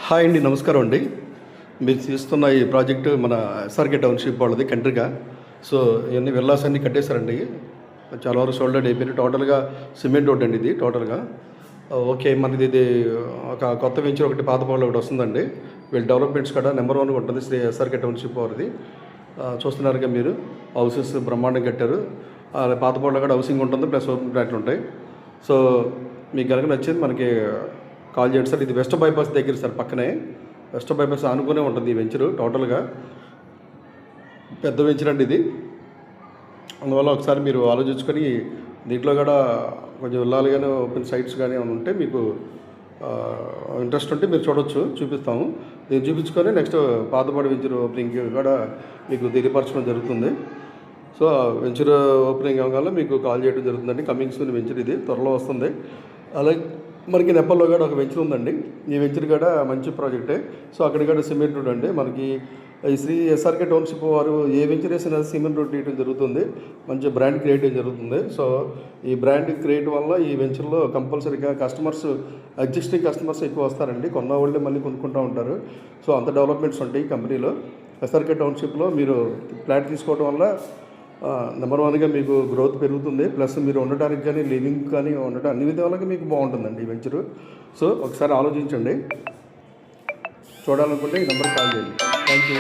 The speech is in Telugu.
హాయ్ అండి, నమస్కారం అండి. మీరు చేస్తున్న ఈ ప్రాజెక్టు మన ఎస్ఆర్కే టౌన్షిప్ వాళ్ళది కంట్రీగా. సో ఇవన్నీ విల్లాస్ అన్నీ కట్టేశారండి. చాలా వరకు సోల్డ్ అవుట్ అయిపోయింది. టోటల్గా సిమెంట్ రోడ్ అండి ఇది టోటల్గా. ఓకే, మనది ఇది ఒక కొత్త వెంచర్ ఒకటి పాతపాడులో ఒకటి వస్తుందండి. వీళ్ళ డెవలప్మెంట్స్ కూడా నెంబర్ 1 ఉంటుంది శ్రీ ఎస్ఆర్కే టౌన్షిప్ వారిది. చూస్తున్నారుగా మీరు, హౌసెస్ బ్రహ్మాండం కట్టారు. పాతపాడులో కూడా హౌసింగ్ ఉంటుంది, ప్లస్ ఓపెన్ ఫ్లాట్లు ఉంటాయి. సో మీకు కనుక నచ్చింది మనకి కాల్ చేయండి సార్. ఇది వెస్ట్ బైపాస్ దగ్గర సార్, పక్కనే వెస్ట్ బైపాస్ ఆనుకునే ఉంటుంది ఈ వెంచరు. టోటల్గా పెద్ద వెంచర్ అండి ఇది. అందువల్ల ఒకసారి మీరు ఆలోచించుకొని దీంట్లో కూడా కొంచెం వెళ్ళాలి కానీ ఓపెన్ సైట్స్ కానీ ఏమైనా ఉంటే మీకు ఇంట్రెస్ట్ ఉంటే మీరు చూడొచ్చు, చూపిస్తాము. దీన్ని చూపించుకొని నెక్స్ట్ పాతపాడు వెంచర్ ఓపెనింగ్ కూడా మీకు తెలియపరచడం జరుగుతుంది. సో వెంచర్ ఓపెనింగ్ అవ్వగానే మీకు కాల్ చేయడం జరుగుతుందండి. కమింగ్ సూన్ వెంచర్ ఇది త్వరలో వస్తుంది. అలాగే మనకి నెప్పల్లో కూడా ఒక వెంచర్ ఉందండి. ఈ వెంచర్ కూడా మంచి ప్రాజెక్టే. సో అక్కడ కూడా సిమెంట్ రోడ్ అండి. మనకి ఈ శ్రీ ఎస్ఆర్కే టౌన్షిప్ వారు ఏ వెంచర్ వేసినా సిమెంట్ రోడ్ వేయడం జరుగుతుంది. మంచి బ్రాండ్ క్రియేట్ చేయడం జరుగుతుంది. సో ఈ బ్రాండ్ క్రియేట్ వల్ల ఈ వెంచర్లో కంపల్సరీగా కస్టమర్స్, ఎగ్జిస్టింగ్ కస్టమర్స్ ఎక్కువ వస్తారండి. కొన్న వాళ్ళే మళ్ళీ కొనుక్కుంటూ ఉంటారు. సో అంత డెవలప్మెంట్స్ ఉంటాయి కంపెనీలో. ఎస్ఆర్కే టౌన్షిప్లో మీరు ఫ్లాట్ తీసుకోవడం వల్ల నెంబర్ 1గా మీకు గ్రోత్ పెరుగుతుంది. ప్లస్ మీరు ఉండటానికి కానీ లివింగ్ కానీ ఉండటం అన్ని విధాలుగా మీకు బాగుంటుందండి ఈ వెంచరు. సో ఒకసారి ఆలోచించండి. చూడాలనుకుంటే ఈ నెంబర్కి కాల్ చేయండి. Thank you.